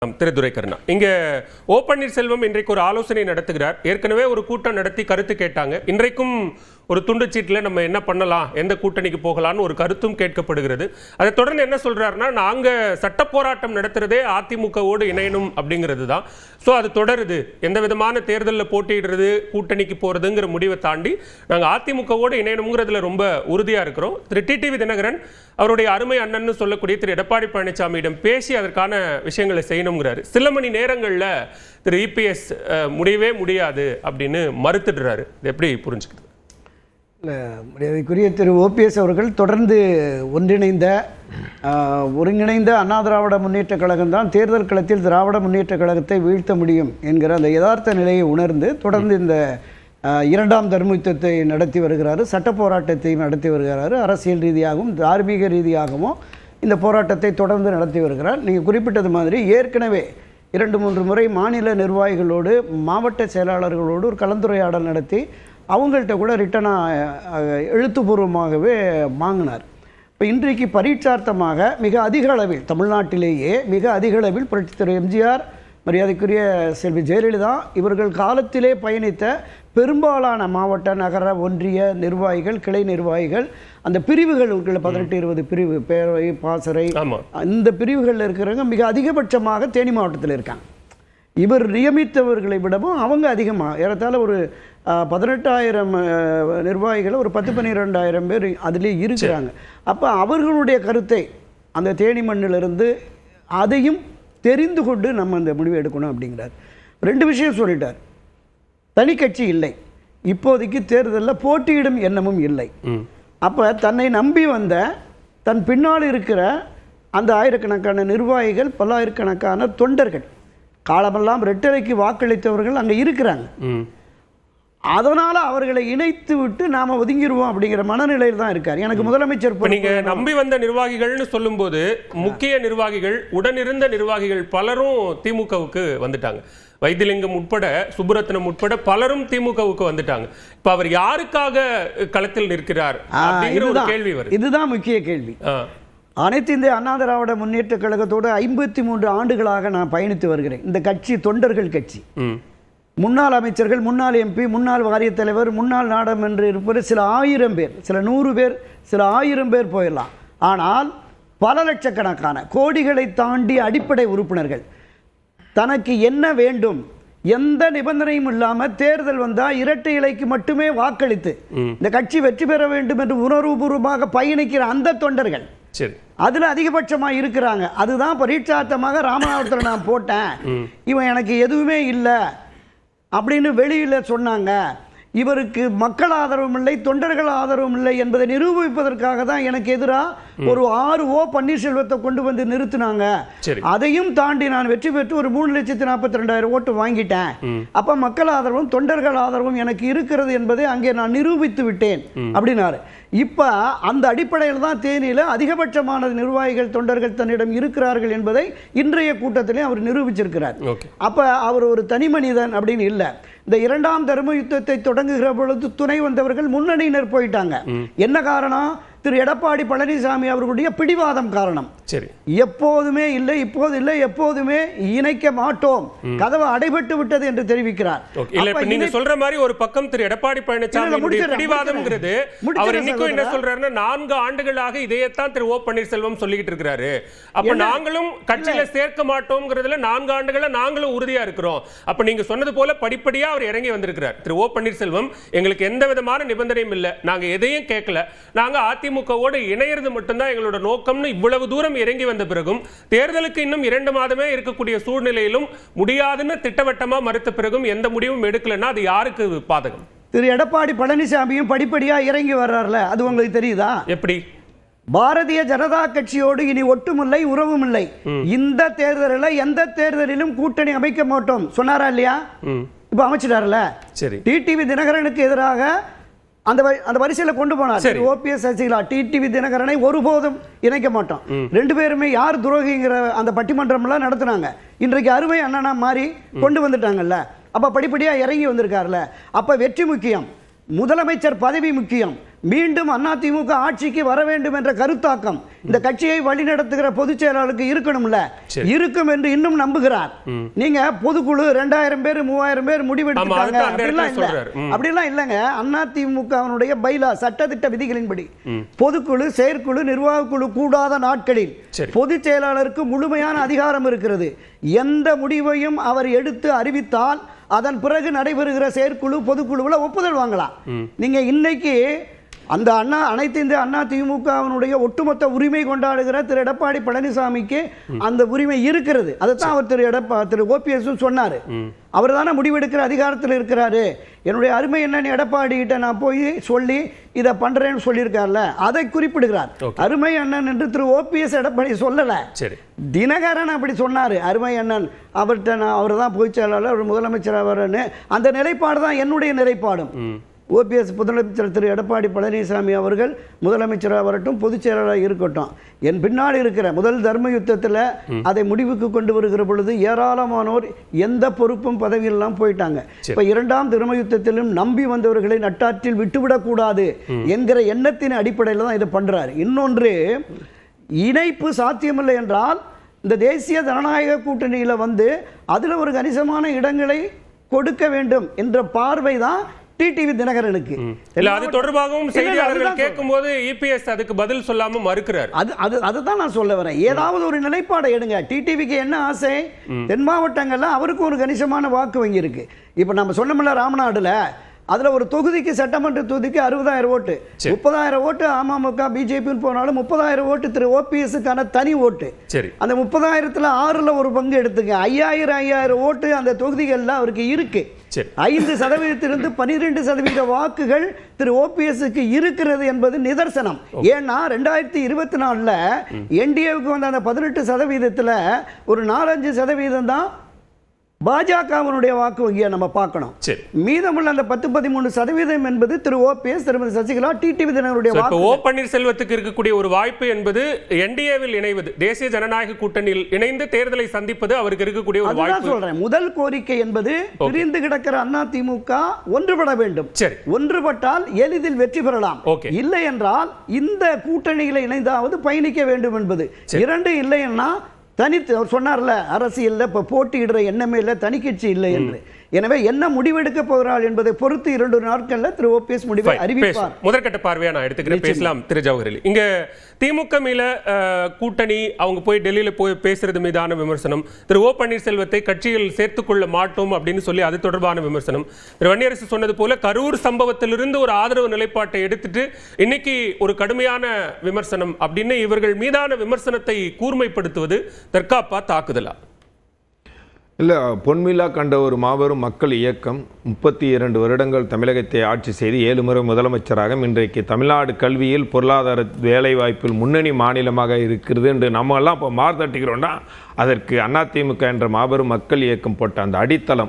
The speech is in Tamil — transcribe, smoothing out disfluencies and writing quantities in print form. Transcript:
திரு துரைக்கண்ணா, இங்க ஓ பன்னீர்செல்வம் இன்றைக்கு ஒரு ஆலோசனை நடத்துகிறார். ஏற்கனவே ஒரு கூட்டம் நடத்தி கருத்து கேட்டாங்க. இன்றைக்கும் ஒரு துண்டுச்சீட்டில் நம்ம என்ன பண்ணலாம், எந்த கூட்டணிக்கு போகலாம்னு ஒரு கருத்தும் கேட்கப்படுகிறது. அதை தொடர்ந்து என்ன சொல்றாருன்னா, நாங்க சட்ட போராட்டம் நடத்துறதே அதிமுகவோடு இணையணும் அப்படிங்கிறது தான். ஸோ அது தொடருது. எந்த விதமான தேர்தலில் போட்டியிடுறது, கூட்டணிக்கு போறதுங்கிற முடிவை தாண்டி நாங்கள் அதிமுகவோடு இணையணுங்கிறதுல ரொம்ப உறுதியா இருக்கிறோம். திரு டிடிவி தினகரன் அவருடைய அருமை அண்ணன் சொல்லக்கூடிய திரு எடப்பாடி பழனிசாமியிடம் பேசி அதற்கான விஷயங்களை செய்யணுங்கிறாரு. சில மணி நேரங்களில் திரு இபிஎஸ் முடியவே முடியாது அப்படின்னு மறுத்துடுறாரு. இது எப்படி புரிஞ்சுக்கிறது? இல்லை, மரியாதைக்குரிய திரு ஓபிஎஸ் அவர்கள் தொடர்ந்து ஒருங்கிணைந்த அண்ணா திராவிட முன்னேற்ற கழகம் தான் தேர்தல் களத்தில் திராவிட முன்னேற்ற கழகத்தை வீழ்த்த முடியும் என்கிற அந்த யதார்த்த நிலையை உணர்ந்து தொடர்ந்து இந்த இரண்டாம் தர்ம யுத்தத்தை நடத்தி வருகிறாரு. சட்ட போராட்டத்தை நடத்தி வருகிறாரு. அரசியல் ரீதியாகவும் தார்மீக ரீதியாகவும் இந்த போராட்டத்தை தொடர்ந்து நடத்தி வருகிறார். நீங்கள் குறிப்பிட்டது மாதிரி ஏற்கனவே 2-3 முறை மாநில நிர்வாகிகளோடு மாவட்ட செயலாளர்களோடு ஒரு கலந்துரையாடல் நடத்தி அவங்கள்ட்ட கூட ரிட்டனாக எழுத்துப்பூர்வமாகவே வாங்கினார். இப்போ இன்றைக்கு பரீட்சார்த்தமாக மிக அதிக அளவில் தமிழ்நாட்டிலேயே மிக அதிக அளவில் புரட்சித்தலைவர் எம்ஜிஆர், மரியாதைக்குரிய செல்வி ஜெயலலிதா இவர்கள் காலத்திலே பயணித்த பெரும்பாலான மாவட்ட நகர ஒன்றிய நிர்வாகிகள், கிளை நிர்வாகிகள், அந்த பிரிவுகள் 18-20 பிரிவு, பேரவை, பாசறை, இந்த பிரிவுகளில் இருக்கிறவங்க மிக அதிகபட்சமாக தேனி மாவட்டத்தில் இருக்காங்க. இவர் நியமித்தவர்களை விடவும் அவங்க அதிகமாக ஏறத்தாழ ஒரு 18,000 நிர்வாகிகள், ஒரு 10-12,000 பேர் அதிலே இருக்கிறாங்க. அப்போ அவர்களுடைய கருத்தை அந்த தேனி மண்ணிலிருந்து அதையும் தெரிந்து கொண்டு நம்ம அந்த முடிவை எடுக்கணும் அப்படிங்கிறார். 2 விஷயம் சொல்லிட்டார். தனி கட்சி இல்லை, இப்போதைக்கு தேர்தலில் போட்டியிடும் எண்ணமும் இல்லை. அப்போ தன்னை நம்பி வந்த தன் பின்னால் இருக்கிற அந்த ஆயிரக்கணக்கான நிர்வாகிகள், பல்லாயிரக்கணக்கான தொண்டர்கள், காலமெல்லாம் ரெட்டலைக்கு வாக்களித்தவர்கள் அங்கே இருக்கிறாங்க. அதனால அவர்களை இணைத்து விட்டு நாம ஒதுங்கிடுவோம் அப்படிங்கிற மனநிலையில் தான் இருக்கார். எனக்கு முதலமைச்சர் நீங்க நம்பி வந்த நிர்வாகிகள்னு சொல்லும் போது முக்கிய நிர்வாகிகள், உடனிருந்த நிர்வாகிகள் பலரும் திமுகவுக்கு வந்துட்டாங்க. வைத்திலிங்கம் உட்பட, சுப்புரத்னம் உட்பட பலரும் திமுகவுக்கு வந்துட்டாங்க. இப்ப அவர் யாருக்காக களத்தில் நிற்கிறார் அப்படிங்கிற ஒரு கேள்வி வருது. இதுதான் முக்கிய கேள்வி. அனைத்து இந்திய அண்ணா திராவிட முன்னேற்ற கழகத்தோடு 53 ஆண்டுகளாக நான் பயணித்து வருகிறேன். இந்த கட்சி தொண்டர்கள் கட்சி. முன்னாள் அமைச்சர்கள், முன்னாள் எம்பி, முன்னாள் வாரிய தலைவர், முன்னாள் நாடாளுமன்ற இருப்பவர் சில 1000 பேர், சில 100 பேர், சில 1000 பேர் போயிடலாம். ஆனால் பல லட்சக்கணக்கான கோடிகளை தாண்டி அடிப்படை உறுப்பினர்கள் தனக்கு என்ன வேண்டும், எந்த நிபந்தனையும் இல்லாமல் தேர்தல் வந்தால் இரட்டை இலைக்கு மட்டுமே வாக்களித்து இந்த கட்சி வெற்றி பெற வேண்டும் என்று உணர்வுபூர்வமாக பயணிக்கிற அந்த தொண்டர்கள் அதுல அதிகபட்சமாக இருக்கிறாங்க. அதுதான் பரீட்சார்த்தமாக ராமநாதத்தில் நான் போட்டேன், இவன் எனக்கு எதுவுமே இல்லை அப்படின்னு வெளியில் சொன்னாங்க. இவருக்கு மக்கள் ஆதரவும் இல்லை, தொண்டர்கள் ஆதரவும் இல்லை என்பதை நிரூபிப்பதற்காக தான் எனக்கு எதிராக ஒரு 6 ஓ பன்னீர்செல்வத்தை கொண்டு வந்து நிறுத்தினாங்க. அதையும் தாண்டி நான் வெற்றி பெற்று ஒரு 3,42,000 ஓட்டு வாங்கிட்டேன். அப்ப மக்கள் ஆதரவும் தொண்டர்கள் ஆதரவும் எனக்கு இருக்கிறது என்பதை அங்கே நான் நிரூபித்து விட்டேன் அப்படின்னாரு. இப்ப அந்த அடிப்படையில் தான் தேனியில அதிகபட்சமான நிர்வாகிகள், தொண்டர்கள் தன்னிடம் இருக்கிறார்கள் என்பதை இன்றைய கூட்டத்திலே அவர் நிரூபிச்சிருக்கிறார். அப்ப அவர் ஒரு தனி மனிதன் அப்படின்னு இல்லை. இந்த இரண்டாம் தர்ம யுத்தத்தை தொடங்குகிற பொழுது துணை வந்தவர்கள் முன்னணியினர் போயிட்டாங்க. என்ன காரணம்? திரு எடப்பாடி பழனிசாமி அவர்களுடைய பிடிவாதம் காரணம். எப்போதுமே இல்லை, இப்போது இல்லை, எப்போதுமே இணைக்க மாட்டோம், கதவு அடைபட்டு விட்டது என்று தெரிவிக்கிறார். நீங்க சொல்ற மாதிரி ஒரு பக்கம் திரு எடப்பாடி பழனிசாமி பிடிவாதம்ங்கிறது, அவர் இன்னைக்கும் என்ன சொல்றாருன்னா 4 ஆண்டுகளாக இதையத்தான் திரு ஓ பன்னீர்செல்வம் சொல்லிட்டு இருக்கிறாரு. அப்ப நாங்களும் கட்சியில சேர்க்க மாட்டோம்ங்கிறதுல 4 ஆண்டுகளா நாங்களும் உறுதியா இருக்கிறோம். அப்ப நீங்க சொன்னது போல படிப்படியா அவர் இறங்கி வந்திருக்கிறார். திரு ஓ பன்னீர்செல்வம், எங்களுக்கு எந்த விதமான நிபந்தனையும் இல்லை, நாங்க எதையும் கேட்கல, நாங்க அதிமுகவோடு இணையிறது மட்டும்தான் எங்களோட நோக்கம்னு இவ்வளவு தூரம் இறங்கி வந்த பிறகும், தேர்தலுக்கு இன்னும் 2 மாதமே இருக்கக்கூடிய சூழ்நிலையிலும் முடியாதுன்னு திட்டவட்டமா மறுத்த பிறகும் எந்த முடிவும் எடுக்கலன்னா அது யாருக்கு பாதகம்? திரு எடப்பாடி பழனிசாமியும் படிப்படியா இறங்கி வர்றாருல, அது உங்களுக்கு தெரியுதா? எப்படி? பாரதிய ஜனதா கட்சியோடு இனி ஒட்டுமில்லை, உறவும் இல்லை, இந்த தேர்தலில் எந்த தேர்தலிலும் கூட்டணி அமைக்க மாட்டோம் சொன்னாரா இல்லையா? இப்ப அமைச்சிட்டாருல. டிடிவி தினகரனுக்கு எதிராக அந்த வரிசையில் கொண்டு போனார் ஓபிஎஸ் சசிகலா. டிடிவி தினகரனை ஒருபோதும் இணைக்க மாட்டோம். 2 பேருமே யார் துரோகிங்கிற அந்த பட்டிமன்றம்லாம் நடத்தினாங்க. இன்றைக்கு அருமை அண்ணனா மாறி கொண்டு வந்துட்டாங்கல்ல. அப்ப படிப்படியா இறங்கி வந்திருக்காருல்ல. அப்ப வெற்றி முக்கியம், முதலமைச்சர் பதவி முக்கியம், மீண்டும் அதிமுக ஆட்சிக்கு வர வேண்டும் என்ற கருத்தாக்கம் இந்த கட்சியை வழிநடத்துகிற பொதுச் செயலாளருக்கு இருக்கணும்ல, இருக்கும் என்று இன்னும் நம்புகிறார். நீங்க பொதுக்குழு 2000 பேர் 3000 பேர் முடிவெடுத்தாங்க அப்படிலாம் இல்லைங்க. அதிமுகவினுடைய பைலா சட்டத்திட்ட விதிகளின்படி பொதுக்குழு, செயற்குழு, நிர்வாக குழு கூடாத நாட்களில் பொதுச் செயலாளருக்கு முழுமையான அதிகாரம் இருக்கிறது. எந்த முடிவையும் அவர் எடுத்து அறிவித்தால் அதன் பிறகு நடைபெறுகிற செயற்குழு பொதுக்குழுவில் ஒப்புதல் வாங்கலாம். நீங்க இன்னைக்கு அந்த அனைத்து இந்த அதிமுகவினுடைய ஒட்டுமொத்த உரிமை கொண்டாடுகிற திரு எடப்பாடி பழனிசாமிக்கு அந்த உரிமை இருக்கிறது. அதைத்தான் அவர் திரு OPS சொன்னாரு. அவர் தானே முடிவெடுக்கிற அதிகாரத்தில் இருக்கிறாரு. என்னுடைய அருமை என்னன்னு எடப்பாடி கிட்ட நான் போய் சொல்லி இதை பண்றேன்னு சொல்லியிருக்காருல, அதை குறிப்பிடுகிறார். அருமை அண்ணன் என்று திரு OPS எடப்பாடி சொல்லல, தினகரன் அப்படி சொன்னாரு. அருமை அண்ணன் அவர்கிட்ட நான் அவர் தான் பொதுச் செயலாளர், முதலமைச்சர் அவர்னு. அந்த நிலைப்பாடு தான் என்னுடைய நிலைப்பாடும். OPS முதலமைச்சர் திரு எடப்பாடி பழனிசாமி அவர்கள் முதலமைச்சராக வரட்டும், பொதுச் செயலாளராக இருக்கட்டும். என் பின்னால் இருக்கிற முதல் தர்ம யுத்தத்தில் அதை முடிவுக்கு கொண்டு வருகிற பொழுது ஏராளமானோர் எந்த பொறுப்பும் பதவியெல்லாம் போயிட்டாங்க. இப்ப இரண்டாம் தர்ம யுத்தத்திலும் நம்பி வந்தவர்களை நட்டாற்றில் விட்டுவிடக்கூடாது என்கிற எண்ணத்தின் அடிப்படையில் தான் இதை பண்றாரு. இன்னொன்று, இணைப்பு சாத்தியமில்லை என்றால் இந்த தேசிய ஜனநாயக கூட்டணியில அதுல ஒரு கணிசமான இடங்களை கொடுக்க வேண்டும் என்ற பார்வை தான் டிடிவி தினகரனுக்கு. அது தொடர்பாகவும் செய்தியாளர்கள் கேட்கும்போது EPS அதுக்கு பதில் சொல்லாம மறுக்கிறார். அதுதான் நான் சொல்ல வரேன். ஏதாவது ஒரு நிலைப்பாடை எடுங்க. டிடிவிக்கு என்ன ஆசை? தென் மாவட்டங்கள்ல அவருக்கு ஒரு கணிசமான வாக்கு வங்கி இருக்கு. இப்ப நம்ம சொன்னோம்ல, ராமநாடுல அதுல ஒரு தொகுதிக்கு, சட்டமன்ற தொகுதிக்கு 60,000 ஓட்டு, 30,000 ஓட்டு அமமுக பிஜேபி போனாலும் 30,000 ஓட்டு திரு OPSக்கான தனி ஓட்டு. அந்த 30,000த்துல 6ல் ஒரு பங்கு எடுத்துங்க, 5,000 ஓட்டு அந்த தொகுதிகள்ல அவருக்கு இருக்கு. 5% 12% வாக்குகள் திரு OPSக்கு இருக்கிறது என்பது நிதர்சனம். ஏன்னா 2024ல என்டிஏவுக்கு வந்த அந்த 18%த்துல ஒரு 4-5% தான் பாஜகவினுடைய வாக்கு வங்கியை நம்ம பார்க்கணும். மீதமுள்ள அந்த 10-13% என்பது திரு OPS, திருமதி சசிகலா, டிடிவி தினகரனுடைய வாக்கு. ஓ பன்னீர்செல்வத்துக்கு இருக்கக்கூடிய ஒரு வாய்ப்பு என்பது என்டிஏவில் இணைவது, தேசிய ஜனநாயக கூட்டணியில் இணைந்து தேர்தலை சந்திப்பது அவருக்கு இருக்கக்கூடிய ஒரு வாய்ப்பு. சொல்றேன், முதல் கோரிக்கை என்பது பிரிந்து கிடக்கிற அதிமுக ஒன்றுபட வேண்டும். ஒன்றுபட்டால் எளிதில் வெற்றி பெறலாம். இல்லை என்றால் இந்த கூட்டணியில் இணைந்தாவது பயணிக்க வேண்டும் என்பது. இரண்டு இல்லைன்னா தனித்து அவர் சொன்னார்ல, அரசியல்ல இப்ப போட்டியிடுற எண்ணமே இல்லை, தனி கட்சி இல்லை என்று. எனவே என்ன முடிவெடுக்க போகிறார் என்பதை பொறுத்து 2 நாட்கள்ல திரு OPS முடிவை அறிவிப்பார். முதற்கட்ட பார்வையா நான் எடுத்துக்கிறேன். பேசலாம் திரு ஜவஹர் அலி. இங்க திமுக மேல கூட்டணி அவங்க போய் டெல்லியில போய் பேசுறது மீதான விமர்சனம், திரு O பன்னீர்செல்வத்தை கட்சியில் சேர்த்துக்கொள்ள மாட்டோம் அப்படின்னு சொல்லி அது தொடர்பான விமர்சனம், திரு வன்னியரசு சொன்னது போல கரூர் சம்பவத்திலிருந்து ஒரு ஆதரவு நிலைப்பாட்டை எடுத்துட்டு இன்னைக்கு ஒரு கடுமையான விமர்சனம் அப்படின்னு இவர்கள் மீதான விமர்சனத்தை கூர்மைப்படுத்துவது தற்காப்பா தாக்குதலா? இல்லை, பொன்விழா கண்ட ஒரு மாபெரும் மக்கள் இயக்கம் 32 வருடங்கள் தமிழகத்தை ஆட்சி செய்து 7 முறை முதலமைச்சராக இன்றைக்கு தமிழ்நாடு கல்வியில், பொருளாதார, வேலைவாய்ப்பில் முன்னணி மாநிலமாக இருக்கிறது என்று நம்ம எல்லாம் இப்போ மார்த்தட்டிக்கிறோம்னா அதற்கு அதிமுக என்ற மாபெரும் மக்கள் இயக்கம் போட்ட அந்த அடித்தளம்